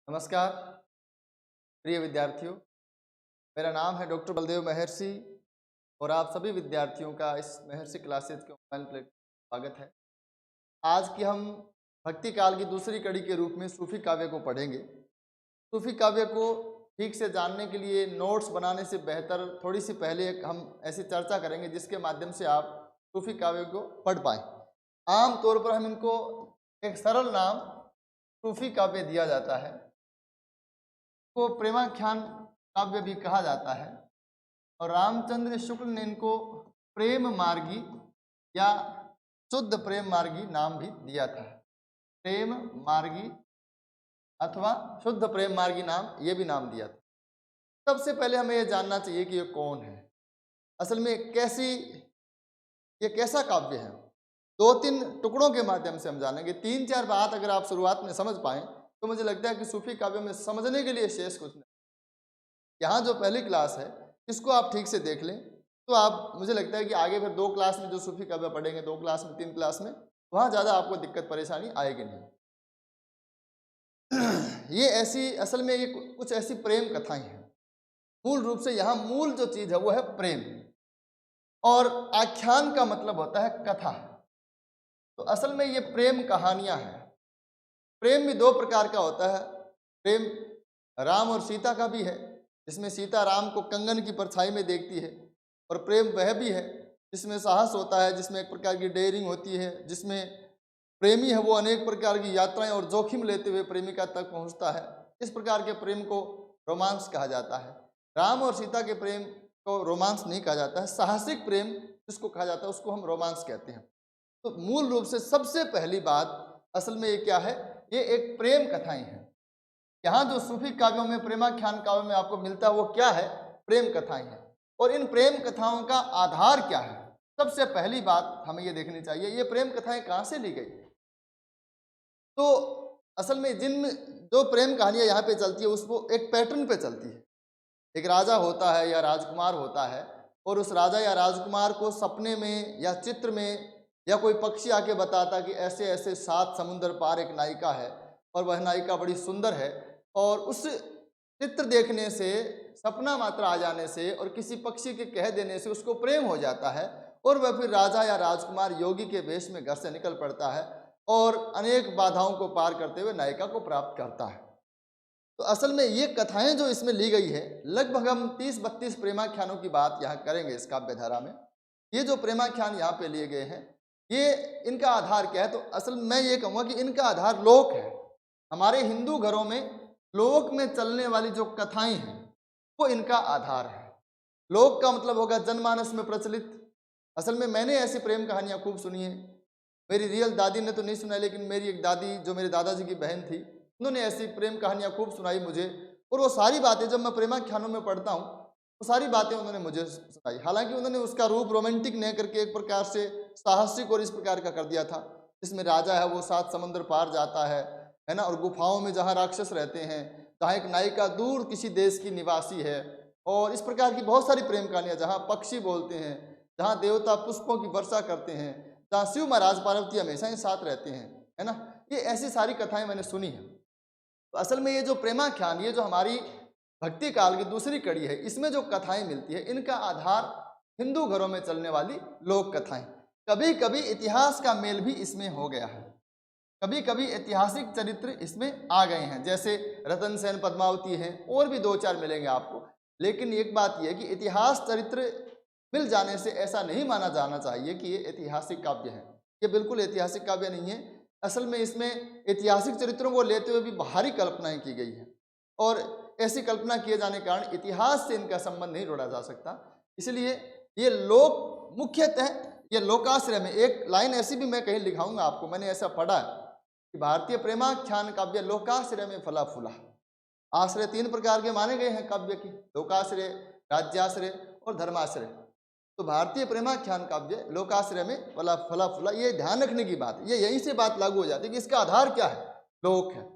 नमस्कार प्रिय विद्यार्थियों। मेरा नाम है डॉक्टर बलदेव महर्षि और आप सभी विद्यार्थियों का इस महर्षि क्लासेज के ऑनलाइन प्लेटफॉर्म स्वागत है। आज की हम भक्ति काल की दूसरी कड़ी के रूप में सूफी काव्य को पढ़ेंगे। सूफी काव्य को ठीक से जानने के लिए नोट्स बनाने से बेहतर थोड़ी सी पहले एक हम ऐसी चर्चा करेंगे जिसके माध्यम से आप सूफी काव्य को पढ़ पाएँ। आम तौर पर हम इनको एक सरल नाम सूफी काव्य दिया जाता है, को प्रेमाख्यान काव्य भी कहा जाता है और रामचंद्र शुक्ल ने इनको प्रेम मार्गी या शुद्ध प्रेम मार्गी नाम भी दिया था। प्रेम मार्गी अथवा शुद्ध प्रेम मार्गी नाम ये भी नाम दिया था। सबसे पहले हमें ये जानना चाहिए कि ये कौन है, असल में ये कैसा काव्य है। दो तीन टुकड़ों के माध्यम से हम जानेंगे। तीन चार बात अगर आप शुरुआत में समझ पाएं तो मुझे लगता है कि सूफी काव्य में समझने के लिए शेष कुछ नहीं। यहाँ जो पहली क्लास है इसको आप ठीक से देख लें तो आप मुझे लगता है कि आगे फिर दो क्लास में जो सूफी काव्य पढ़ेंगे, दो क्लास में, तीन क्लास में, वहाँ ज़्यादा आपको दिक्कत परेशानी आएगी नहीं। ये ऐसी असल में ये कुछ ऐसी प्रेम कथाएं हैं। मूल रूप से यहाँ मूल जो चीज़ है वो है प्रेम, और आख्यान का मतलब होता है कथा। तो असल में ये प्रेम कहानियाँ हैं। प्रेम भी दो प्रकार का होता है। प्रेम राम और सीता का भी है, जिसमें सीता राम को कंगन की परछाई में देखती है, और प्रेम वह भी है जिसमें साहस होता है, जिसमें एक प्रकार की डेयरिंग होती है, जिसमें प्रेमी है वो अनेक प्रकार की यात्राएं और जोखिम लेते हुए प्रेमिका तक पहुंचता है। इस प्रकार के प्रेम को रोमांस कहा जाता है। राम और सीता के प्रेम को रोमांस नहीं कहा जाता है, साहसिक प्रेम जिसको कहा जाता है उसको हम रोमांस कहते हैं। तो मूल रूप से सबसे पहली बात असल में ये क्या है, ये एक प्रेम कथाएं हैं। यहाँ जो सूफी काव्यों में, प्रेमाख्यान काव्यों में आपको मिलता है वो क्या है, प्रेम कथाएं हैं। और इन प्रेम कथाओं का आधार क्या है, सबसे पहली बात हमें ये देखनी चाहिए, ये प्रेम कथाएं कहाँ से ली गई। तो असल में जिन जो प्रेम कहानियां यहाँ पे चलती है उसको एक पैटर्न पे चलती है। एक राजा होता है या राजकुमार होता है, और उस राजा या राजकुमार को सपने में या चित्र में या कोई पक्षी आके बताता कि ऐसे ऐसे 7 समुंदर पार एक नायिका है और वह नायिका बड़ी सुंदर है, और उस चित्र देखने से, सपना मात्र आ जाने से और किसी पक्षी के कह देने से उसको प्रेम हो जाता है, और वह फिर राजा या राजकुमार योगी के वेश में घर से निकल पड़ता है और अनेक बाधाओं को पार करते हुए नायिका को प्राप्त करता है। तो असल में ये कथाएं जो इसमें ली गई है, लगभग हम 30-32 प्रेमाख्यानों की बात यहाँ करेंगे इस काव्य धारा में। ये जो प्रेमाख्यान यहाँ पे लिए गए हैं, ये इनका आधार क्या है, तो असल मैं ये कहूँगा कि इनका आधार लोक है। हमारे हिंदू घरों में लोक में चलने वाली जो कथाएं हैं वो इनका आधार है। लोक का मतलब होगा जनमानस में प्रचलित। असल में मैंने ऐसी प्रेम कहानियाँ खूब सुनी है। मेरी रियल दादी ने तो नहीं सुनाई, लेकिन मेरी एक दादी जो मेरे दादाजी की बहन थी, उन्होंने ऐसी प्रेम कहानियाँ खूब सुनाई मुझे, और वो सारी बातें जब मैं प्रेमाख्यानों में पढ़ता हूँ वो सारी बातें उन्होंने मुझे सुनाई। हालांकि उन्होंने उसका रूप रोमांटिक नहीं करके एक प्रकार से साहसिक और इस प्रकार का कर दिया था, जिसमें राजा है वो 7 समुद्र पार जाता है ना, और गुफाओं में जहाँ राक्षस रहते हैं, जहाँ एक नायिका दूर किसी देश की निवासी है, और इस प्रकार की बहुत सारी प्रेम कहानियाँ, जहाँ पक्षी बोलते हैं, जहाँ देवता पुष्पों की वर्षा करते हैं, जहाँ शिव महाराज पार्वती हमेशा ही साथ रहते हैं, है ना। ये ऐसी सारी कथाएं मैंने सुनी हैं। तो असल में ये जो प्रेमाख्यान, ये जो हमारी भक्ति काल की दूसरी कड़ी है, इसमें जो कथाएं मिलती है इनका आधार हिंदू घरों में चलने वाली लोक कथाएं। कभी कभी इतिहास का मेल भी इसमें हो गया है, कभी कभी ऐतिहासिक चरित्र इसमें आ गए हैं, जैसे रतन सेन पद्मावती हैं, और भी 2-4 मिलेंगे आपको। लेकिन एक बात यह है कि इतिहास चरित्र मिल जाने से ऐसा नहीं माना जाना चाहिए कि ये ऐतिहासिक काव्य है। ये बिल्कुल ऐतिहासिक काव्य नहीं है। असल में इसमें ऐतिहासिक चरित्रों को लेते हुए भी बाहरी कल्पनाएं की गई हैं, और ऐसी कल्पना किए जाने के कारण इतिहास से इनका संबंध नहीं जोड़ा जा सकता। इसलिए ये लोक मुख्यतः ये लोकाश्रय में, एक लाइन ऐसी भी मैं कहीं लिखाऊंगा आपको, मैंने ऐसा पढ़ा है कि भारतीय प्रेमाख्यान काव्य लोकाश्रय में फला फूला। आश्रय 3 प्रकार के माने गए हैं काव्य की, लोकाश्रय, राज्याश्रय और धर्माश्रय। तो भारतीय प्रेमाख्यान काव्य लोकाश्रय में फला फूला, ये ध्यान रखने की बात है। ये यहीं से बात लागू हो जाती है कि इसका आधार क्या है, लोक है।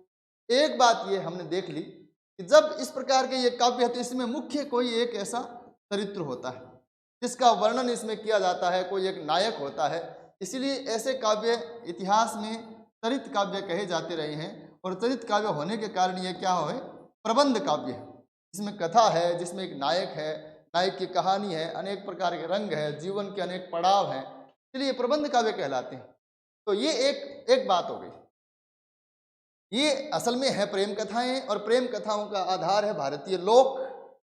एक बात ये हमने देख ली कि जब इस प्रकार के ये काव्य है तो इसमें मुख्य कोई एक ऐसा चरित्र होता है जिसका वर्णन इसमें किया जाता है, कोई एक नायक होता है। इसलिए ऐसे काव्य इतिहास में चरित्र काव्य कहे जाते रहे हैं, और चरित काव्य होने के कारण ये क्या है, प्रबंध काव्य है, जिसमें कथा है, जिसमें एक नायक है, नायक की कहानी है, अनेक प्रकार के रंग है, जीवन के अनेक पड़ाव हैं, इसलिए प्रबंध काव्य कहलाते हैं। तो ये एक बात हो गई। ये असल में है प्रेम कथाएं, और प्रेम कथाओं का आधार है भारतीय लोक,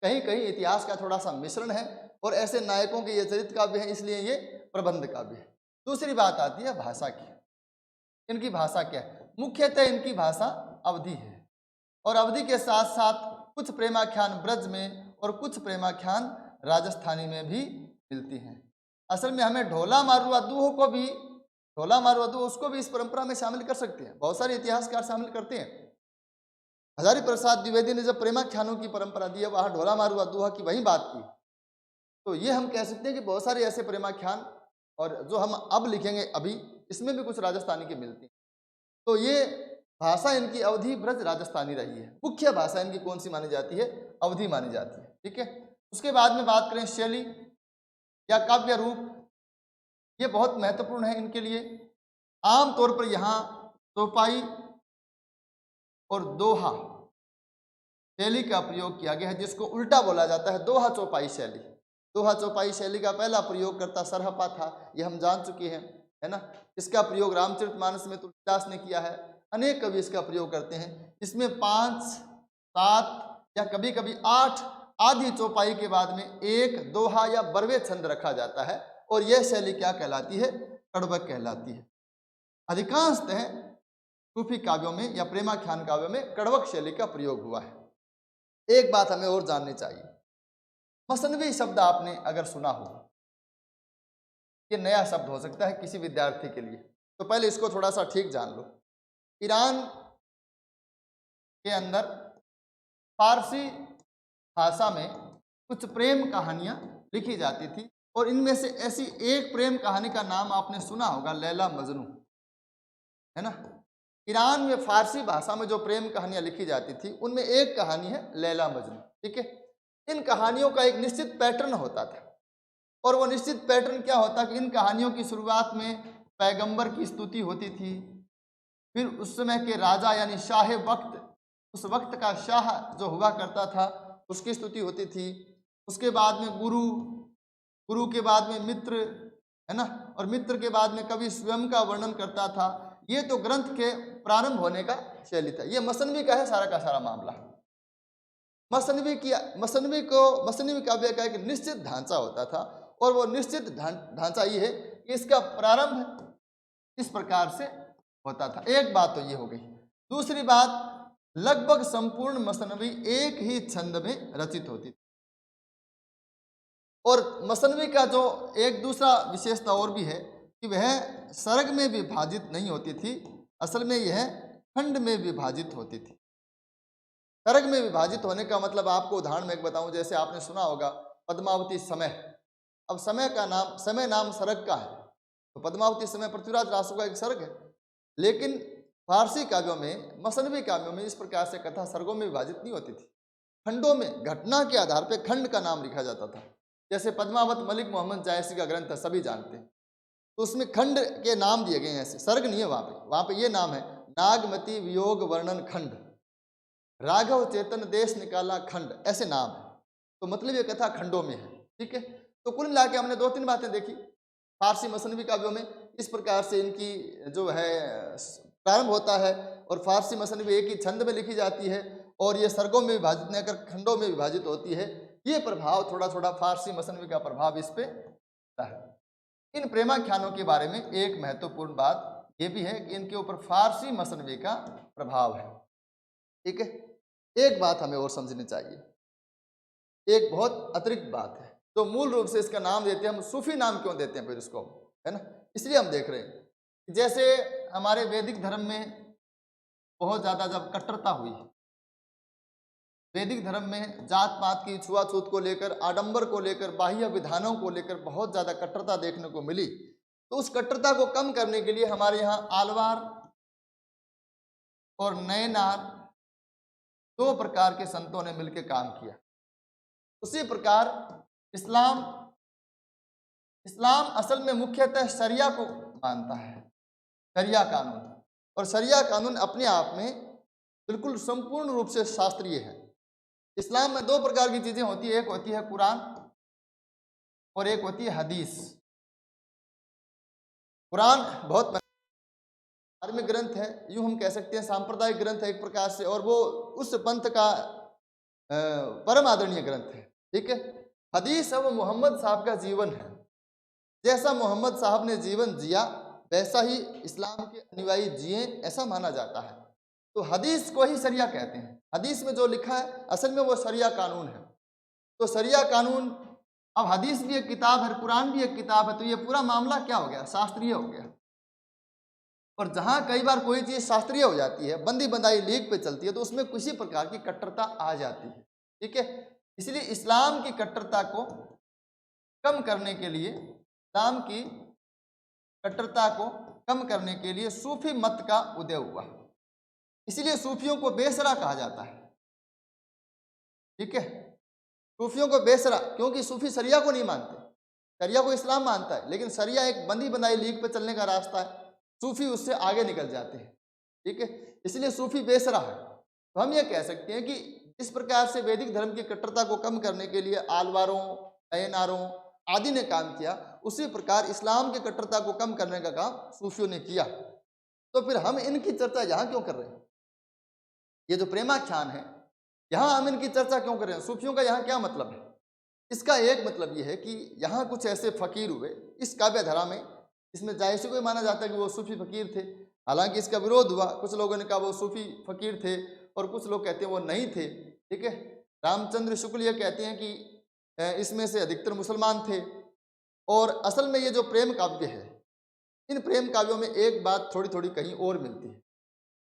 कहीं कहीं इतिहास का थोड़ा सा मिश्रण है, और ऐसे नायकों के ये चरित काव्य हैं, इसलिए ये प्रबंध काव्य है। दूसरी बात आती है भाषा की। इनकी भाषा क्या है? मुख्यतः इनकी भाषा अवधी है, और अवधि के साथ साथ कुछ प्रेमाख्यान ब्रज में और कुछ प्रेमाख्यान राजस्थानी में भी मिलती हैं। असल में हमें ढोला मारुआ दूह को भी, ढोला मारुआ दूह उसको भी इस परंपरा में शामिल कर सकते हैं, बहुत सारे इतिहासकार शामिल करते हैं। हजारी प्रसाद द्विवेदी ने जब प्रेमाख्यानों की परंपरा दी है, वहाँ ढोला मारुआ दूह की वही बात की। तो ये हम कह सकते हैं कि बहुत सारे ऐसे प्रेमाख्यान, और जो हम अब लिखेंगे अभी, इसमें भी कुछ राजस्थानी के मिलती हैं। तो ये भाषा इनकी अवधी ब्रज राजस्थानी रही है। मुख्य भाषा इनकी कौन सी मानी जाती है? अवधी मानी जाती है। ठीक है। उसके बाद में बात करें शैली या काव्य रूप, ये बहुत महत्वपूर्ण है इनके लिए। आमतौर पर यहाँ चौपाई और दोहा शैली का प्रयोग किया गया है, जिसको उल्टा बोला जाता है दोहा चौपाई शैली। दोहा चौपाई शैली का पहला प्रयोगकर्ता सरहपा था, ये हम जान चुके हैं, है ना। इसका प्रयोग रामचरितमानस में तुलसीदास ने किया है, अनेक कवि इसका प्रयोग करते हैं। इसमें 5, 7 या कभी कभी 8 आधी चौपाई के बाद में एक दोहा या बरवे छंद रखा जाता है, और यह शैली क्या कहलाती है? कड़बक कहलाती है। अधिकांशतः सूफी काव्यों में या प्रेमाख्यान काव्यों में कड़बक शैली का प्रयोग हुआ है। एक बात हमें और जाननी चाहिए, मसनवी शब्द आपने अगर सुना हो, ये नया शब्द हो सकता है किसी विद्यार्थी के लिए, तो पहले इसको थोड़ा सा ठीक जान लो। ईरान के अंदर फारसी भाषा में कुछ प्रेम कहानियां लिखी जाती थी, और इनमें से ऐसी एक प्रेम कहानी का नाम आपने सुना होगा, लैला मजनू, है ना। ईरान में फारसी भाषा में जो प्रेम कहानियां लिखी जाती थी, उनमें एक कहानी है लैला मजनू। ठीक है। इन कहानियों का एक निश्चित पैटर्न होता था, और वो निश्चित पैटर्न क्या होता कि इन कहानियों की शुरुआत में पैगंबर की स्तुति होती थी, फिर उस समय के राजा यानी शाह वक्त, उस वक्त का शाह जो हुआ करता था, उसकी स्तुति होती थी। उसके बाद में गुरु, गुरु के बाद में मित्र, है ना, और मित्र के बाद में कवि स्वयं का वर्णन करता था। ये तो ग्रंथ के प्रारंभ होने का शैली था। ये मसनवी का है सारा का सारा मामला। मसनवी काव्य का एक निश्चित ढांचा होता था, और वो निश्चित ढांचा ये है कि इसका प्रारंभ इस प्रकार से होता था। एक बात तो ये हो गई। दूसरी बात, लगभग संपूर्ण मसनवी एक ही छंद में रचित होती थी, और मसनवी का जो एक दूसरा विशेषता और भी है कि वह सर्ग में विभाजित नहीं होती थी, असल में यह खंड में विभाजित होती थी। सर्ग में विभाजित होने का मतलब आपको उदाहरण में एक बताऊं, जैसे आपने सुना होगा पद्मावती समय। अब समय नाम सर्ग का है, तो पद्मावती समय पृथ्वीराज रासो का एक सर्ग है। लेकिन फारसी काव्यों में, मसनवी काव्यों में इस प्रकार से कथा सर्गों में विभाजित नहीं होती थी, खंडों में घटना के आधार पर खंड का नाम लिखा जाता था। जैसे पद्मावत मलिक मोहम्मद जायसी का ग्रंथ है, सभी जानते हैं, तो उसमें खंड के नाम दिए गए हैं, ऐसे सर्ग नहीं है वहाँ पे ये नाम है नागमती वियोग वर्णन खंड, राघव चेतन देश निकाला खंड, ऐसे नाम है। तो मतलब ये कथा खंडों में है। ठीक है। तो कुल मिला के हमने 2-3 बातें देखी फारसी मसनवी काव्यों में, इस प्रकार से इनकी जो है प्रारंभ होता है, और फारसी मसनवी एक ही छंद में लिखी जाती है, और ये सर्गों में विभाजित नहीं कर खंडों में विभाजित होती है। ये प्रभाव थोड़ा थोड़ा फारसी मसनवी का प्रभाव इस पे होता है। इन प्रेमाख्यानों के बारे में एक महत्वपूर्ण बात ये भी है कि इनके ऊपर फारसी मसनवी का प्रभाव है। ठीक है। एक बात हमें और समझनी चाहिए, एक बहुत अतिरिक्त बात है, तो मूल रूप से इसका नाम देते हैं हम, सूफी नाम क्यों देते हैं फिर इसको, है ना। इसलिए हम देख रहे हैं जैसे हमारे वैदिक धर्म में बहुत ज़्यादा जब कट्टरता हुई, वैदिक धर्म में जात पात की, छुआछूत को लेकर, आडंबर को लेकर, बाह्य विधानों को लेकर बहुत ज़्यादा कट्टरता देखने को मिली, तो उस कट्टरता को कम करने के लिए हमारे यहाँ आलवार और नयनार 2 प्रकार के संतों ने मिलकर काम किया। उसी प्रकार इस्लाम असल में मुख्यतः शरिया को मानता है, शरिया कानून, और शरिया कानून अपने आप में बिल्कुल संपूर्ण रूप से शास्त्रीय है। इस्लाम में दो प्रकार की चीजें होती है, एक होती है कुरान और एक होती है हदीस। कुरान बहुत धार्मिक ग्रंथ है, यूं हम कह सकते हैं सांप्रदायिक ग्रंथ है एक प्रकार से, और वो उस पंथ का परम आदरणीय ग्रंथ है। ठीक है। हदीस है वो मोहम्मद साहब का जीवन है। जैसा मोहम्मद साहब ने जीवन जिया वैसा ही इस्लाम के अनुयायी जिए, ऐसा माना जाता है। तो हदीस को ही शरिया कहते हैं। हदीस में जो लिखा है असल में वो शरिया कानून है। तो शरिया कानून, अब हदीस भी एक किताब है, कुरान भी एक किताब है, तो ये पूरा मामला क्या हो गया, शास्त्रीय हो गया। और जहां कई बार कोई चीज शास्त्रीय हो जाती है, बंदी बंदाई लीक पे चलती है, तो उसमें किसी प्रकार की कट्टरता आ जाती है। ठीक है। इसलिए इस्लाम की कट्टरता को कम करने के लिए, इस्लाम की कट्टरता को कम करने के लिए सूफी मत का उदय हुआ। इसलिए सूफियों को बेसरा कहा जाता है। ठीक है। सूफियों को बेसरा, क्योंकि सूफी शरिया को नहीं मानते। शरिया को इस्लाम मानता है, लेकिन शरिया एक बंदी बंदाई लीक पे चलने का रास्ता है, सूफी उससे आगे निकल जाते हैं। ठीक है। इसलिए सूफी बेसरा है। तो हम ये कह सकते हैं कि इस प्रकार से वैदिक धर्म की कट्टरता को कम करने के लिए आलवारों, अयनारों आदि ने काम किया, उसी प्रकार इस्लाम की कट्टरता को कम करने का काम सूफियों ने किया। तो फिर हम इनकी चर्चा यहाँ क्यों कर रहे हैं? ये जो प्रेमाख्यान है, यहाँ हम इनकी चर्चा क्यों कर रहे हैं? सूफियों का यहाँ क्या मतलब है? इसका एक मतलब ये है कि यहाँ कुछ ऐसे फकीर हुए इस काव्य धारा में, इसमें जायसी को ही माना जाता है कि वो सूफी फकीर थे। हालांकि इसका विरोध हुआ, कुछ लोगों ने कहा वो सूफी फकीर थे और कुछ लोग कहते हैं वो नहीं थे। ठीक है। रामचंद्र शुक्ल ये कहते हैं कि इसमें से अधिकतर मुसलमान थे। और असल में ये जो प्रेम काव्य है, इन प्रेम काव्यों में एक बात थोड़ी थोड़ी कहीं और मिलती है,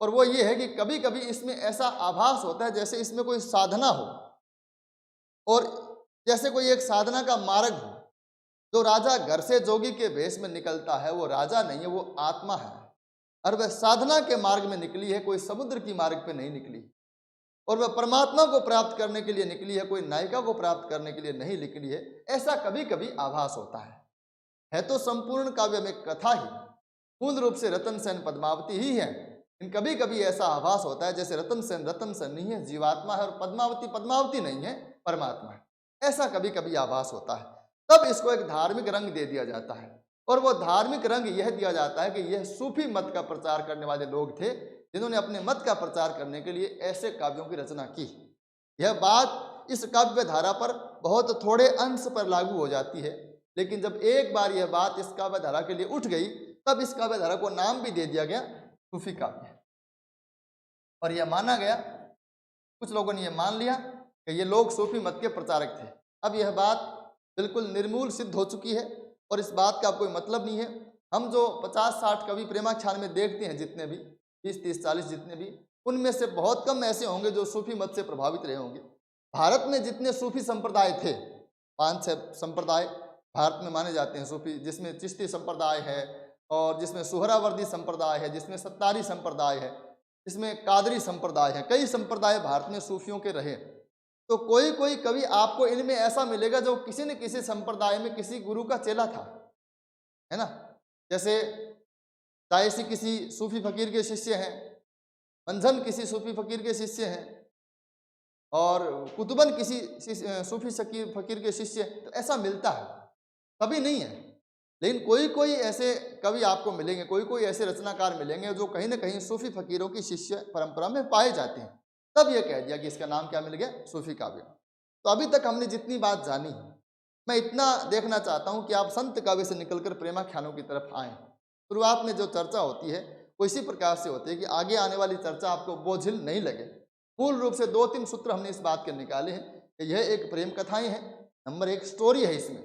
और वो ये है कि कभी कभी इसमें ऐसा आभास होता है जैसे इसमें कोई साधना हो, और जैसे कोई एक साधना का मार्ग हो। जो राजा घर से जोगी के वेश में निकलता है वो राजा नहीं है, वो आत्मा है, और वह साधना के मार्ग में निकली है, कोई समुद्र की मार्ग पे नहीं निकली, और वह परमात्मा को प्राप्त करने के लिए निकली है, कोई नायिका को प्राप्त करने के लिए नहीं निकली है। ऐसा कभी कभी आभास होता है तो संपूर्ण काव्य में कथा ही मूल रूप से रतन सेन पद्मावती ही है। इन कभी कभी ऐसा आभास होता है जैसे रतन सेन नहीं है, जीवात्मा है, और पद्मावती पद्मावती नहीं है, परमात्मा है। ऐसा कभी कभी आभास होता है। तब इसको एक धार्मिक रंग दे दिया जाता है, और वो धार्मिक रंग यह दिया जाता है कि यह सूफी मत का प्रचार करने वाले लोग थे, जिन्होंने अपने मत का प्रचार करने के लिए ऐसे काव्यों की रचना की। यह बात इस काव्य धारा पर बहुत थोड़े अंश पर लागू हो जाती है, लेकिन जब एक बार यह बात इस काव्य धारा के लिए उठ गई, तब इस काव्य धारा को नाम भी दे दिया गया सूफी काव्य, और यह माना गया, कुछ लोगों ने यह मान लिया कि ये लोग सूफी मत के प्रचारक थे। अब यह बात बिल्कुल निर्मूल सिद्ध हो चुकी है, और इस बात का कोई मतलब नहीं है। हम जो 50-60 कवि प्रेमाख्यान में देखते हैं, जितने भी 30-40 जितने भी, उनमें से बहुत कम ऐसे होंगे जो सूफी मत से प्रभावित रहे होंगे। भारत में जितने सूफी संप्रदाय थे, 5-6 संप्रदाय भारत में माने जाते हैं सूफी, जिसमें चिश्ती संप्रदाय है, और जिसमें सुहरावर्दी संप्रदाय है, जिसमें सत्तारी संप्रदाय है, जिसमें कादरी संप्रदाय है। कई संप्रदाय भारत में सूफियों के रहे। तो कोई कोई कवि आपको इनमें ऐसा मिलेगा जो किसी न किसी संप्रदाय में किसी गुरु का चेला था, है ना। जैसे जायसी किसी सूफी फकीर के शिष्य हैं, मंझन किसी सूफी फकीर के शिष्य हैं, और कुतुबन किसी सूफी फकीर के शिष्य। तो ऐसा मिलता है, कभी नहीं है, लेकिन कोई कोई ऐसे कवि आपको मिलेंगे, कोई कोई ऐसे रचनाकार मिलेंगे जो कहीं ना कहीं सूफी फकीरों की शिष्य परंपरा में पाए जाते हैं। तब यह कह दिया कि इसका नाम क्या मिल गया, सूफी काव्य। तो अभी तक हमने जितनी बात जानी, मैं इतना देखना चाहता हूं कि आप संत काव्य से निकलकर प्रेमाख्यानों की तरफ आएं। शुरुआत में जो चर्चा होती है वो इसी प्रकार से होती है कि आगे आने वाली चर्चा आपको बोझिल नहीं लगे। मूल रूप से 2-3 सूत्र हमने इस बात के निकाले हैं कि यह एक प्रेम कथाएं हैं, नंबर 1 स्टोरी है इसमें,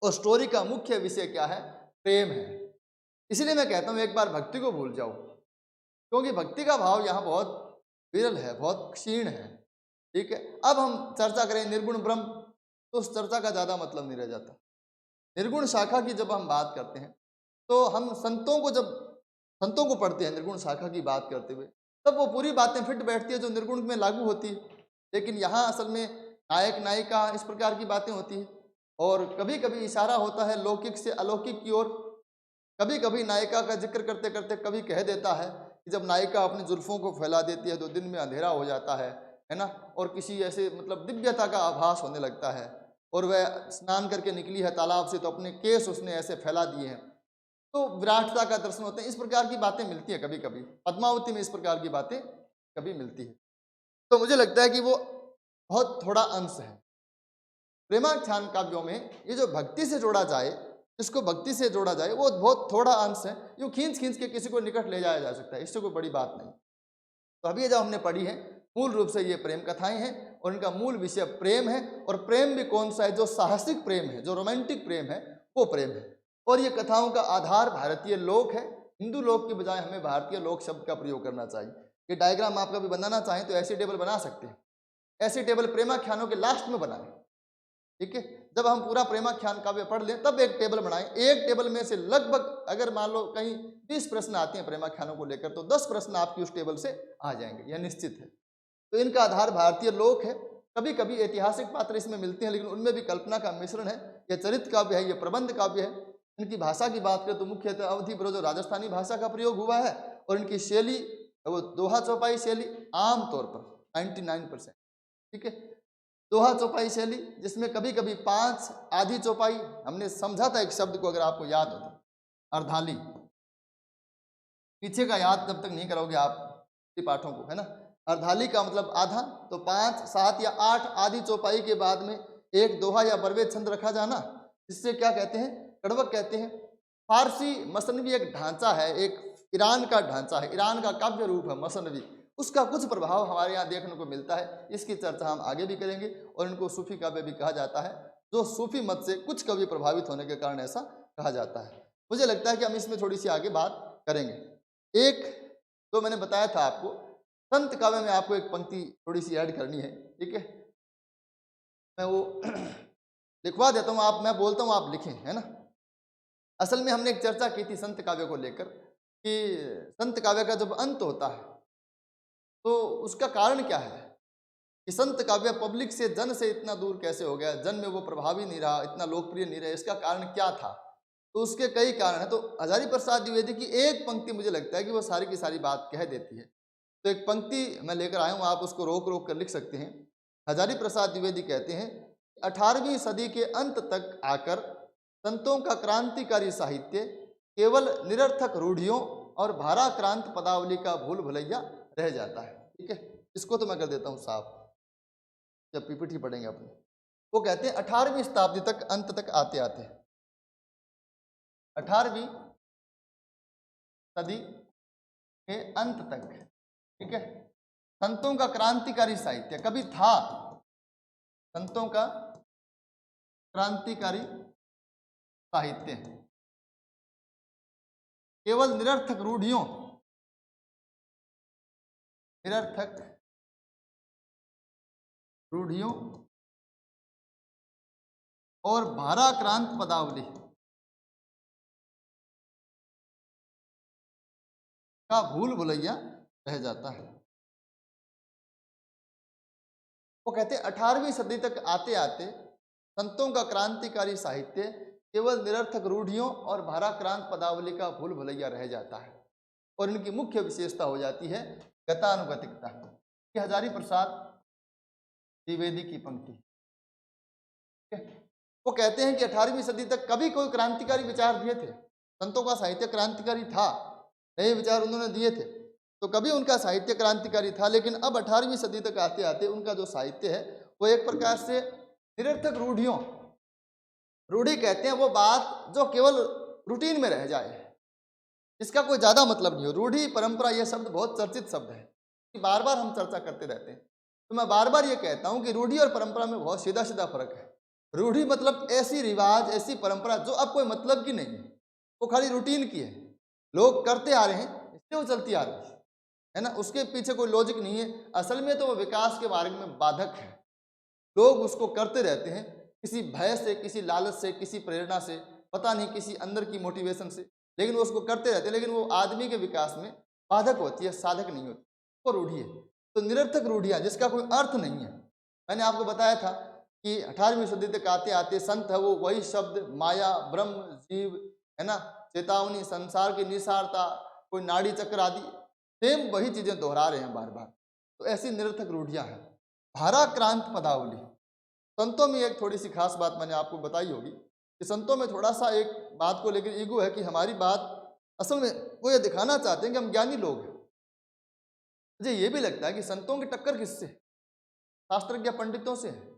और स्टोरी का मुख्य विषय क्या है, प्रेम है। इसलिए मैं कहता हूं एक बार भक्ति को भूल जाओ, क्योंकि भक्ति का भाव यहाँ बहुत विरल है, बहुत क्षीण है। ठीक है। अब हम चर्चा करें निर्गुण ब्रह्म, तो उस चर्चा का ज़्यादा मतलब नहीं रह जाता। निर्गुण शाखा की जब हम बात करते हैं, तो हम संतों को पढ़ते हैं निर्गुण शाखा की बात करते हुए, तब वो पूरी बातें फिट बैठती है जो निर्गुण में लागू होती है। लेकिन यहाँ असल में नायक नायिका इस प्रकार की बातें होती हैं, और कभी कभी इशारा होता है लौकिक से अलौकिक की ओर। कभी कभी नायिका का जिक्र करते करते कभी कह देता है कि जब नायिका अपनी जुल्फों को फैला देती है तो दिन में अंधेरा हो जाता है ना, और किसी ऐसे मतलब दिव्यता का आभास होने लगता है, और वह स्नान करके निकली है तालाब से तो अपने केस उसने ऐसे फैला दिए हैं, तो विराटता का दर्शन होते हैं। इस प्रकार की बातें मिलती हैं कभी कभी, पद्मावती में इस प्रकार की बातें कभी मिलती है। तो मुझे लगता है कि वो बहुत थोड़ा अंश है। प्रेमाख्यान काव्यों में ये जो भक्ति से जोड़ा जाए, जिसको भक्ति से जोड़ा जाए, वो बहुत थोड़ा अंश है। यूँ खींच खींच के किसी को निकट ले जाया जा सकता है, इससे कोई बड़ी बात नहीं। तो अभी जब हमने पढ़ी है, मूल रूप से ये प्रेम कथाएं हैं और इनका मूल विषय प्रेम है। और प्रेम भी कौन सा है? जो साहसिक प्रेम है, जो रोमांटिक प्रेम है, वो प्रेम है। और ये कथाओं का आधार भारतीय लोक है। हिंदू लोक के बजाय हमें भारतीय लोक शब्द का प्रयोग करना चाहिए। ये डायग्राम आप कभी बनाना चाहें तो ऐसी टेबल बना सकते हैं। ऐसी टेबल प्रेमाख्यानों के लास्ट में बनाएं, ठीक है। जब हम पूरा प्रेमाख्यान काव्य पढ़ लें तब एक टेबल बनाएं। एक टेबल में से लगभग अगर मान लो कहीं 20 प्रश्न आते हैं प्रेमाख्यानों को लेकर, तो 10 प्रश्न आपकी उस टेबल से आ जाएंगे, यह निश्चित है। तो इनका आधार भारतीय लोक है। कभी कभी ऐतिहासिक पात्र इसमें मिलते हैं, लेकिन उनमें भी कल्पना का मिश्रण है। यह चरित्र काव्य है, यह प्रबंध काव्य है। इनकी भाषा की बात करें तो मुख्यतः अवधि ब्रज और राजस्थानी भाषा का प्रयोग हुआ है। और इनकी शैली वो दोहा चौपाई शैली आमतौर पर 99%, ठीक है। दोहा चौपाई शैली, जिसमें कभी कभी 5 आधी चौपाई, हमने समझा था एक शब्द को, अगर आपको याद हो तो, अर्धाली। पीछे का याद जब तक नहीं करोगे आप पाठों को, है ना। अर्धाली का मतलब आधा, तो 5, 7 या 8 आधी चौपाई के बाद में एक दोहा या बरवे छंद रखा जाना, जिससे क्या कहते हैं? कड़वक कहते हैं। फारसी मसनवी एक ढांचा है, एक ईरान का ढांचा है, ईरान का काव्य रूप है मसनवी। उसका कुछ प्रभाव हमारे यहाँ देखने को मिलता है। इसकी चर्चा हम आगे भी करेंगे। और इनको सूफी काव्य भी कहा जाता है, जो सूफी मत से कुछ कवि प्रभावित होने के कारण ऐसा कहा जाता है। मुझे लगता है कि हम इसमें थोड़ी सी आगे बात करेंगे। एक तो मैंने बताया था आपको, संत काव्य में आपको एक पंक्ति थोड़ी सी ऐड करनी है, ठीक है। मैं वो लिखवा देता हूँ, आप, मैं बोलता हूँ आप लिखें, है ना। असल में हमने एक चर्चा की थी संत काव्य को लेकर कि संत काव्य का जब अंत होता है तो उसका कारण क्या है कि संत काव्य पब्लिक से, जन से इतना दूर कैसे हो गया, जन में वो प्रभावी नहीं रहा, इतना लोकप्रिय नहीं रहा, इसका कारण क्या था? तो उसके कई कारण हैं। तो हजारी प्रसाद द्विवेदी की एक पंक्ति मुझे लगता है कि वो सारी की सारी बात कह देती है। तो एक पंक्ति मैं लेकर आया हूँ, आप उसको रोक रोक कर लिख सकते हैं। हजारी प्रसाद द्विवेदी कहते हैं, 18वीं सदी के अंत तक आकर संतों का क्रांतिकारी साहित्य केवल निरर्थक रूढ़ियों और भाराक्रांत पदावली का भूल भुलैया रह जाता है, ठीक है। इसको तो मैं कर देता हूँ साफ, जब पीपीटी पढ़ेंगे अपने। वो कहते हैं 18वीं शताब्दी तक, अंत तक आते आते, 18वीं सदी के अंत तक, ठीक है, संतों का क्रांतिकारी साहित्य कभी था, संतों का क्रांतिकारी साहित्य केवल निरर्थक रूढ़ियों, निरर्थक रूढ़ियों और भाराक्रांत पदावली का भूल भुलैया रह जाता है। वो कहते हैं 18वीं सदी तक आते आते संतों का क्रांतिकारी साहित्य केवल निरर्थक रूढ़ियों और भाराक्रांत पदावली का भूल भुलैया रह जाता है। और इनकी मुख्य विशेषता हो जाती है गतानुगतिकता। कि हजारी प्रसाद द्विवेदी की पंक्ति, वो कहते हैं कि 18वीं सदी तक कभी कोई क्रांतिकारी विचार दिए थे, संतों का साहित्य क्रांतिकारी था, नए विचार उन्होंने दिए थे, तो कभी उनका साहित्य क्रांतिकारी था। लेकिन अब 18वीं सदी तक आते आते उनका जो साहित्य है वो एक प्रकार से निरर्थक रूढ़ियों, रूढ़ी कहते हैं वो बात जो केवल रूटीन में रह जाए, इसका कोई ज़्यादा मतलब नहीं हो। रूढ़ी परंपरा ये शब्द बहुत चर्चित शब्द है, बार बार हम चर्चा करते रहते हैं। तो मैं बार बार ये कहता हूँ कि रूढ़ी और परंपरा में बहुत सीधा सीधा फर्क है। रूढ़ी मतलब ऐसी रिवाज, ऐसी परंपरा जो अब कोई मतलब की नहीं है, वो खाली रूटीन की है, लोग करते आ रहे हैं इसलिए वो चलती आ रही है ना, उसके पीछे कोई लॉजिक नहीं है। असल में तो वो विकास के मार्ग में बाधक है। लोग उसको करते रहते हैं किसी भय से, किसी लालच से, किसी प्रेरणा से, पता नहीं किसी अंदर की मोटिवेशन से, लेकिन वो उसको करते रहते हैं। लेकिन वो आदमी के विकास में बाधक होती है, साधक नहीं होती, वो रूढ़ी है। तो निरर्थक रूढ़ियाँ जिसका कोई अर्थ नहीं है। मैंने आपको बताया था कि 18वीं सदी तक आते आते संत है वो वही शब्द माया, ब्रह्म, जीव, है ना, चेतावनी, संसार की निसारता, कोई नाड़ी चक्र आदि, सेम वही चीजें दोहरा रहे हैं बार बार। तो ऐसी निरर्थक रूढ़ियां हैं। भाराक्रांत पदावली, संतों में एक थोड़ी सी खास बात मैंने आपको बताई होगी कि संतों में थोड़ा सा एक बात को लेकर ईगो है कि हमारी बात, असल में वो ये दिखाना चाहते हैं कि हम ज्ञानी लोग हैं। मुझे ये भी लगता है कि संतों की टक्कर किससे, शास्त्रज्ञ पंडितों से है।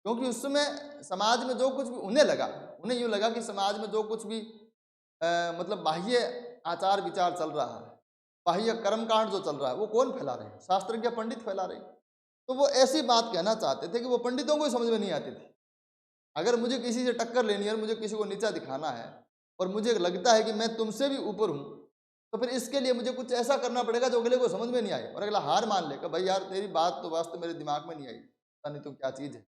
क्योंकि उस समय समाज में जो कुछ भी उन्हें लगा, उन्हें यूँ लगा कि समाज में जो कुछ भी मतलब बाह्य आचार विचार चल रहा है, बाह्य कर्मकांड जो चल रहा है, वो कौन फैला रहे हैं? शास्त्रज्ञ पंडित फैला रहे हैं। तो वो ऐसी बात कहना चाहते थे कि वो पंडितों को ही समझ में नहीं आती थी। अगर मुझे किसी से टक्कर लेनी है, मुझे किसी को नीचा दिखाना है और मुझे लगता है कि मैं तुमसे भी ऊपर हूँ, तो फिर इसके लिए मुझे कुछ ऐसा करना पड़ेगा जो अगले को समझ में नहीं आए और अगला हार मान लेगा, भाई यार तेरी बात तो वास्तव मेरे दिमाग में नहीं आई, पता नहीं तुम क्या चीज़ है।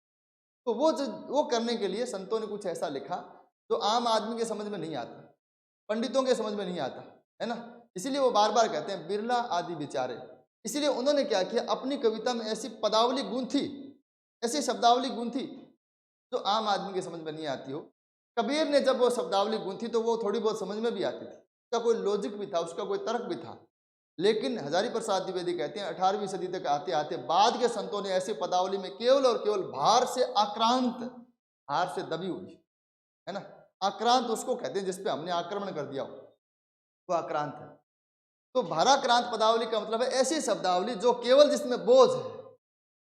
तो वो करने के लिए संतों ने कुछ ऐसा लिखा जो आम आदमी के समझ में नहीं आता, पंडितों के समझ में नहीं आता, है ना। इसीलिए वो बार बार कहते हैं बिरला आदि विचारे। इसीलिए उन्होंने क्या किया, अपनी कविता में ऐसी पदावली गूंथी, ऐसी शब्दावली गूंथी जो आम आदमी के समझ में नहीं आती हो। कबीर ने जब वो शब्दावली गूंथी तो वो थोड़ी बहुत समझ में भी आती थी, उसका कोई लॉजिक भी था, उसका कोई तर्क भी था। लेकिन हजारी प्रसाद द्विवेदी कहते हैं 18वीं सदी तक आते आते बाद के संतों ने ऐसी पदावली में केवल और केवल भार से आक्रांत, हार से दबी हुई, है ना। आक्रांत उसको कहते हैं जिसपे हमने आक्रमण कर दिया हो, वो आक्रांत है। तो भाराक्रांत पदावली का मतलब है ऐसी शब्दावली जो केवल जिसमें बोझ है,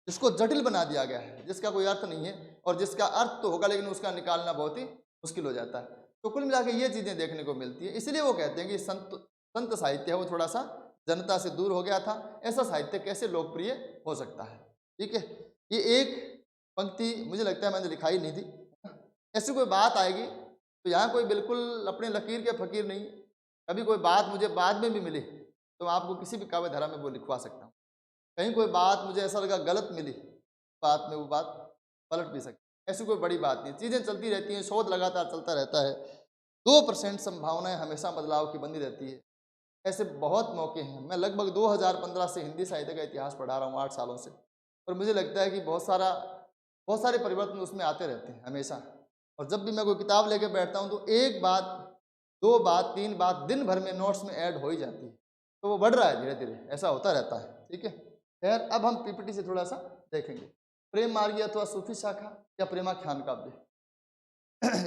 जिसको जटिल बना दिया गया है, जिसका कोई अर्थ नहीं है, और जिसका अर्थ तो होगा लेकिन उसका निकालना बहुत ही मुश्किल हो जाता है। तो कुल मिला के ये चीजें देखने को मिलती है। इसलिए वो कहते हैं कि संत साहित्य है वो थोड़ा सा जनता से दूर हो गया था। ऐसा साहित्य कैसे लोकप्रिय हो सकता है? ठीक है, ये एक पंक्ति मुझे लगता है मैंने लिखाई नहीं थी। ऐसी कोई बात आएगी तो यहाँ कोई बिल्कुल अपने लकीर के फकीर नहीं, कभी कोई बात मुझे बाद में भी मिली तो आपको किसी भी काव्य धारा में वो लिखवा सकता हूँ। कहीं कोई बात मुझे ऐसा लगा गलत मिली, बात में वो बात पलट भी सकती, ऐसी कोई बड़ी बात नहीं। चीज़ें चलती रहती हैं, शोध लगातार चलता रहता है। 2% संभावनाएं हमेशा बदलाव की बनी रहती है। ऐसे बहुत मौके हैं। मैं लगभग 2015 से हिंदी साहित्य का इतिहास पढ़ा रहा हूँ 8 सालों से, और मुझे लगता है कि बहुत सारे परिवर्तन उसमें आते रहते हैं हमेशा। और जब भी मैं कोई किताब लेके बैठता हूँ तो एक बात, 2 बात, 3 बात दिन भर में नोट्स में ऐड हो ही जाती है। तो वो बढ़ रहा है धीरे धीरे, ऐसा होता रहता है। ठीक है, खैर अब हम पीपीटी से थोड़ा सा देखेंगे। प्रेम मार्गी अथवा सूफी शाखा या प्रेमाख्यान काव्य,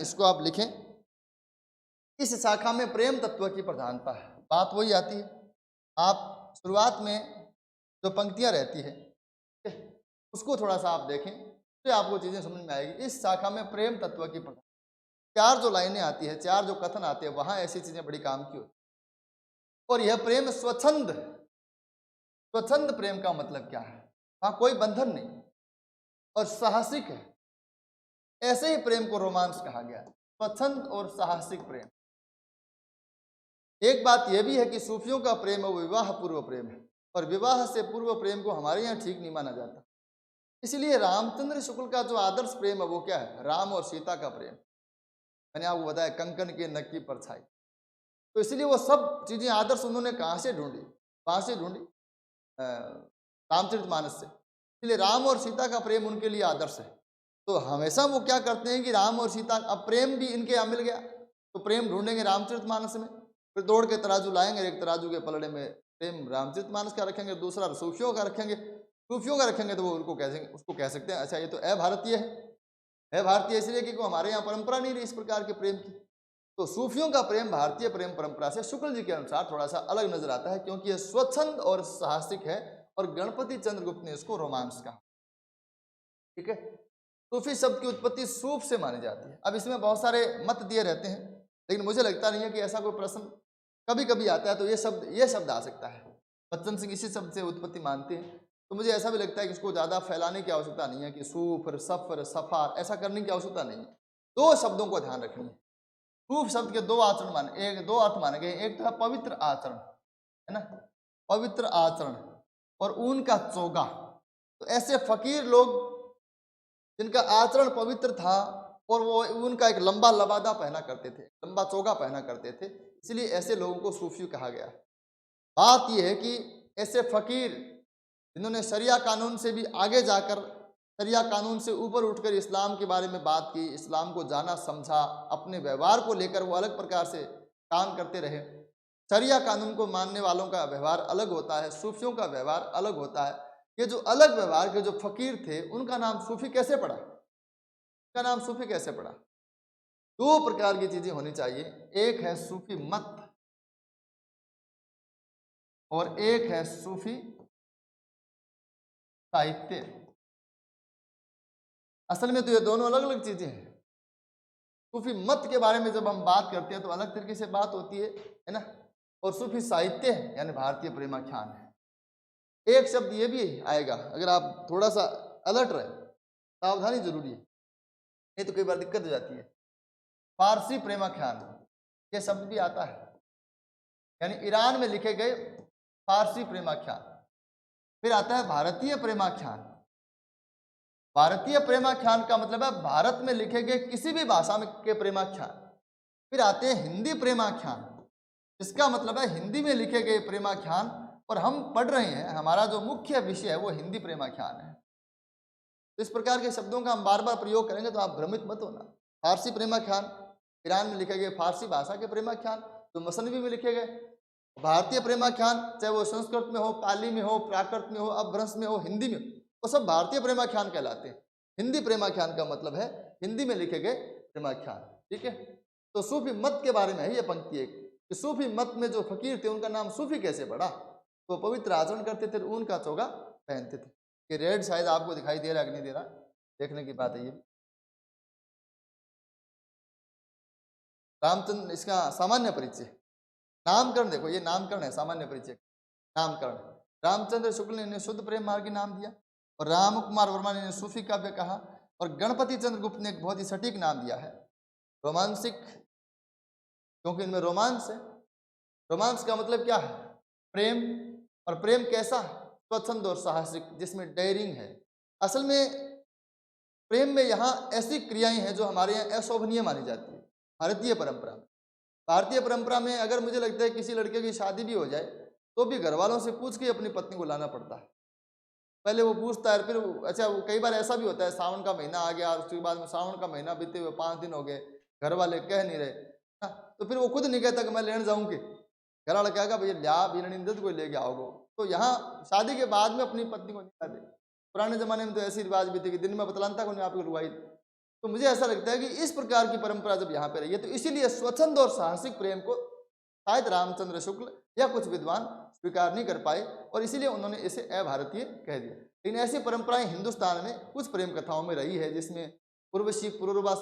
इसको आप लिखें। इस शाखा में प्रेम तत्व की प्रधानता है। बात वही आती है, आप शुरुआत में जो पंक्तियां रहती है उसको थोड़ा सा आप देखें तो आपको चीजें समझ में आएगी। इस शाखा में प्रेम तत्व की प्रधानता, 4 जो लाइनें आती है, 4 जो कथन आते हैं, वहां ऐसी चीजें बड़ी काम की होती। और यह प्रेम स्वच्छंद, स्वच्छंद प्रेम का मतलब क्या है? वहां कोई बंधन नहीं और साहसिक है। ऐसे ही प्रेम को रोमांस कहा गया है, स्वच्छंद और साहसिक प्रेम। एक बात यह भी है कि सूफियों का प्रेम वो विवाह पूर्व प्रेम है, और विवाह से पूर्व प्रेम को हमारे यहाँ ठीक नहीं माना जाता। इसलिए रामचंद्र शुक्ल का जो आदर्श प्रेम है वो क्या है? राम और सीता का प्रेम। मैंने आपको बताया कंकन के नक की परछाई। तो इसलिए वो सब चीजें आदर्श उन्होंने कहाँ से ढूंढी? कहाँ से ढूंढी? रामचरितमानस से। इसलिए राम और सीता का प्रेम उनके लिए आदर्श है। तो हमेशा वो क्या करते हैं कि राम और सीता, अब प्रेम भी इनके यहाँ मिल गया तो प्रेम ढूंढेंगे रामचरितमानस में, फिर दौड़ के तराजू लाएंगे, एक तराजू के पलड़े में प्रेम रामचरितमानस का रखेंगे, दूसरा सूफियों का रखेंगे। सूफियों का रखेंगे तो वो उनको उसको कह सकते हैं अच्छा ये तो अभारतीय है भारतीय इसलिए कि हमारे यहाँ परंपरा नहीं रही इस प्रकार के प्रेम की। तो सूफियों का प्रेम भारतीय प्रेम परंपरा से शुक्ल जी के अनुसार थोड़ा सा अलग नजर आता है, क्योंकि यह स्वच्छंद और साहसिक है, और गणपति चंद्रगुप्त ने इसको रोमांस कहा। ठीक है, सूफी शब्द की उत्पत्ति सूफ से मानी जाती है। अब इसमें बहुत सारे मत दिए रहते हैं, लेकिन मुझे लगता नहीं है कि ऐसा कोई प्रश्न कभी कभी आता है तो ये शब्द आ सकता है। बच्चन सिंह इसी शब्द से उत्पत्ति मानते हैं, तो मुझे ऐसा भी लगता है कि इसको ज़्यादा फैलाने की आवश्यकता नहीं है कि सूफर सफर सफार ऐसा करने की आवश्यकता नहीं है। 2 शब्दों को ध्यान रखनी है। सूफ शब्द के 2 आचरण माने, 2 अर्थ माने गए। एक तो है पवित्र आचरण, है ना, पवित्र आचरण, और ऊन का चोगा। तो ऐसे फकीर लोग जिनका आचरण पवित्र था और वो उनका एक लंबा लबादा पहना करते थे, लंबा चोगा पहना करते थे, इसलिए ऐसे लोगों को सूफी कहा गया। बात यह है कि ऐसे फकीर जिन्होंने शरिया कानून से भी आगे जाकर, शरिया कानून से ऊपर उठकर इस्लाम के बारे में बात की, इस्लाम को जाना समझा, अपने व्यवहार को लेकर वो अलग प्रकार से काम करते रहे, शरिया कानून को मानने वालों का व्यवहार अलग होता है, सूफियों का व्यवहार अलग होता है। ये जो अलग व्यवहार के जो फकीर थे उनका नाम सूफी कैसे पड़ा? उनका नाम सूफी कैसे पड़ा? दो प्रकार की चीजें होनी चाहिए, एक है सूफी मत और एक है सूफी साहित्य। असल में तो ये दोनों अलग अलग चीजें हैं। सूफी मत के बारे में जब हम बात करते हैं तो अलग तरीके से बात होती है ना। और सूफी साहित्य यानी भारतीय प्रेमाख्यान है। एक शब्द ये भी आएगा, अगर आप थोड़ा सा अलर्ट रहे, सावधानी जरूरी है, नहीं तो कई बार दिक्कत हो जाती है। फारसी प्रेमाख्यान ये शब्द भी आता है, यानी ईरान में लिखे गए फारसी प्रेमाख्यान। फिर आता है भारतीय प्रेमाख्यान। भारतीय प्रेमाख्यान का मतलब है भारत में लिखे गए किसी भी भाषा में के प्रेमाख्यान। फिर आते हैं हिंदी प्रेमाख्यान, इसका मतलब है हिंदी में लिखे गए प्रेमाख्यान, और हम पढ़ रहे हैं, हमारा जो मुख्य विषय है वो हिंदी प्रेमाख्यान है। तो इस प्रकार के शब्दों का हम बार बार प्रयोग करेंगे तो आप भ्रमित मत होना। फारसी प्रेमाख्यान, ईरान में लिखे गए फारसी भाषा के प्रेमाख्यान जो मसनवी में लिखे गए। भारतीय प्रेमाख्यान चाहे वो संस्कृत में हो, पाली में हो, प्राकृत में हो, अपभ्रंश में हो, हिंदी में, वो सब भारतीय प्रेमाख्यान कहलाते हैं। हिंदी प्रेमाख्यान का मतलब है हिंदी में लिखे गए प्रेमाख्यान। ठीक है, तो सूफी मत के बारे में है ये पंक्ति एक, कि सूफी मत में जो फकीर थे उनका नाम सूफी कैसे पड़ा? तो पवित्र आचरण करते थे, ऊन का चोगा पहनते थे। ये रेड शायद आपको दिखाई दे रहा है कि नहीं दे रहा, देखने की बात है ये। रामचंद्र, इसका सामान्य परिचय, नामकरण देखो, ये नामकरण है, सामान्य परिचय नामकरण। रामचंद्र शुक्ल ने इन्हें शुद्ध प्रेम मार्गी नाम दिया, और राम कुमार वर्मा ने इन्हें सूफी काव्य कहा, और गणपति चंद्र गुप्त ने एक बहुत ही सटीक नाम दिया है रोमांसिक, क्योंकि इनमें रोमांस है। रोमांस का मतलब क्या है? प्रेम। और प्रेम कैसा? स्वच्छंद और साहसिक, जिसमें डेयरिंग है। असल में प्रेम में यहाँ ऐसी क्रियाएं हैं जो हमारे यहाँ अशोभनीय मानी जाती है भारतीय परंपरा में। भारतीय परंपरा में अगर मुझे लगता है किसी लड़के की शादी भी हो जाए तो भी घर वालों से पूछ के अपनी पत्नी को लाना पड़ता है। पहले वो पूछता है, फिर अच्छा, वो कई बार ऐसा भी होता है सावन का महीना आ गया और उसके बाद में सावन का महीना बीते हुए 5 दिन हो गए, घर वाले कह नहीं रहे ना, तो फिर वो खुद नहीं कहता कि मैं लेने जाऊँगी। घर वाला कहेगा भैया ल्या बीन कोई लेके आओगे। तो यहाँ शादी के बाद में अपनी पत्नी को नहीं लाते। पुराने जमाने में तो ऐसी रिवाज भी थी कि दिन में बतलाता को नहीं आपको रुआई। तो मुझे ऐसा लगता है कि इस प्रकार की परंपरा जब यहाँ पे रही है तो इसीलिए स्वच्छंद और साहसिक प्रेम को शायद रामचंद्र शुक्ल या कुछ विद्वान स्वीकार नहीं कर पाए, और इसीलिए उन्होंने इसे अभारतीय कह दिया। लेकिन ऐसी परंपराएं हिंदुस्तान में कुछ प्रेम कथाओं में रही है, जिसमें पूर्वशी पूर्ववास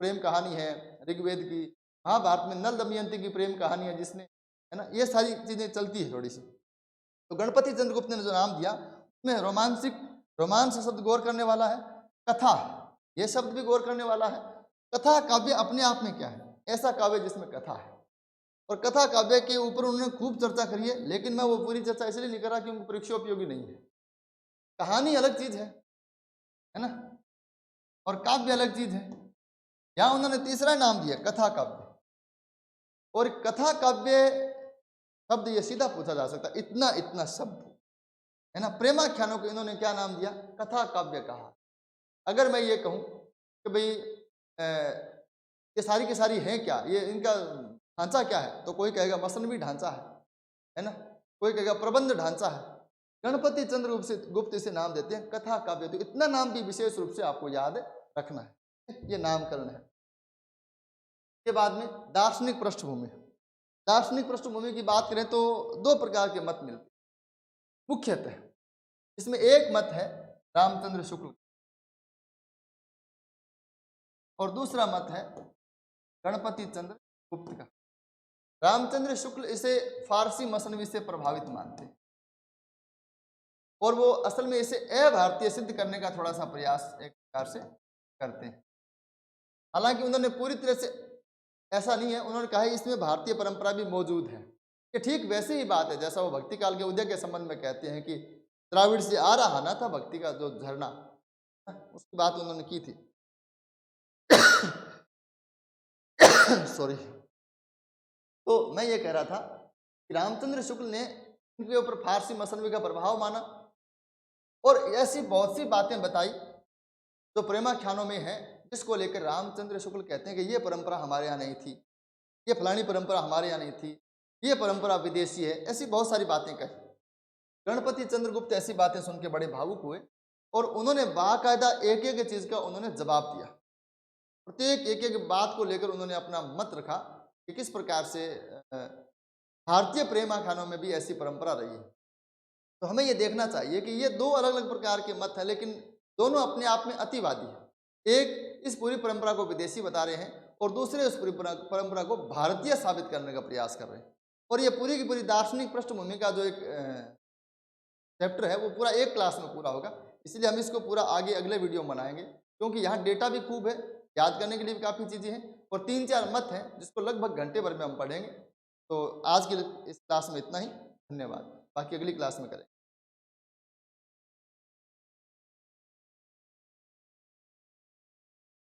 प्रेम कहानी है ऋग्वेद की, महाभारत में नल दमयंती की प्रेम कहानी है जिसने, है ना, ये सारी चीजें चलती है थोड़ी सी। तो गणपति चंद्रगुप्त ने जो नाम दिया उसमें रोमांसिक, रोमांस शब्द गौर करने वाला है, कथा ये शब्द भी गौर करने वाला है। कथा काव्य अपने आप में क्या है? ऐसा काव्य जिसमें कथा है, और कथा काव्य के ऊपर उन्होंने खूब चर्चा करी है, लेकिन मैं वो पूरी चर्चा इसलिए नहीं कर रहा क्योंकि परीक्षोपयोगी नहीं है। कहानी अलग चीज है ना, और काव्य अलग चीज है। यहां उन्होंने तीसरा नाम दिया कथा काव्य, और कथा काव्य शब्द ये सीधा पूछा जा सकता, इतना इतना शब्द है ना, प्रेमाख्यानों को इन्होंने क्या नाम दिया? कथा काव्य कहा। अगर मैं ये कहूं कि भाई ये सारी की सारी हैं क्या, ये इनका ढांचा क्या है, तो कोई कहेगा मसनवी ढांचा है ना, कोई कहेगा प्रबंध ढांचा है। गणपति चंद्र गुप्त इसे नाम देते हैं कथा काव्य। तो इतना नाम भी विशेष रूप से आपको याद रखना है, ये नामकरण है। के बाद में दार्शनिक पृष्ठभूमि। दार्शनिक पृष्ठभूमि की बात करें तो दो प्रकार के मत मिलते हैं मुख्यतः। इसमें एक मत है रामचंद्र शुक्ल और दूसरा मत है गणपति चंद्र गुप्त का। रामचंद्र शुक्ल इसे फारसी मसनवी से प्रभावित मानते हैं, और वो असल में इसे अभारतीय सिद्ध करने का थोड़ा सा प्रयास एक प्रकार से करते हैं। हालांकि उन्होंने पूरी तरह से ऐसा नहीं है, उन्होंने कहा है इसमें भारतीय परंपरा भी मौजूद है। ये ठीक वैसे ही बात है जैसा वो भक्ति काल के उदय के संबंध में कहते हैं कि द्राविड़ से आ रहा ना था भक्ति का जो झरना, उसकी बात उन्होंने की थी। सॉरी। तो मैं ये कह रहा था कि रामचंद्र शुक्ल ने इनके ऊपर फारसी मसनवी का प्रभाव माना, और ऐसी बहुत सी बातें बताई जो प्रेमाख्यानों में है, जिसको लेकर रामचंद्र शुक्ल कहते हैं कि ये परंपरा हमारे यहाँ नहीं थी, ये फलानी परंपरा हमारे यहाँ नहीं थी, ये परंपरा विदेशी है, ऐसी बहुत सारी बातें कही। गणपति चंद्रगुप्त ऐसी बातें सुन के बड़े भावुक हुए और उन्होंने बाकायदा एक एक चीज का उन्होंने जवाब दिया। प्रत्येक एक एक बात को लेकर उन्होंने अपना मत रखा कि किस प्रकार से भारतीय प्रेम आख्यानों में भी ऐसी परंपरा रही है। तो हमें ये देखना चाहिए कि ये दो अलग अलग प्रकार के मत हैं, लेकिन दोनों अपने आप में अतिवादी हैं। एक इस पूरी परंपरा को विदेशी बता रहे हैं और दूसरे उस पूरी परंपरा को भारतीय साबित करने का प्रयास कर रहे हैं। और ये पूरी की पूरी दार्शनिक पृष्ठभूमि का जो एक चैप्टर है वो पूरा एक क्लास में पूरा होगा, इसलिए हम इसको पूरा आगे अगले वीडियो में बनाएंगे, क्योंकि यहाँ डेटा भी खूब है, याद करने के लिए भी काफ़ी चीज़ें हैं और 3-4 मत हैं जिसको लगभग घंटे भर में हम पढ़ेंगे। तो आज की इस क्लास में इतना ही, धन्यवाद, बाकी अगली क्लास में करेंगे।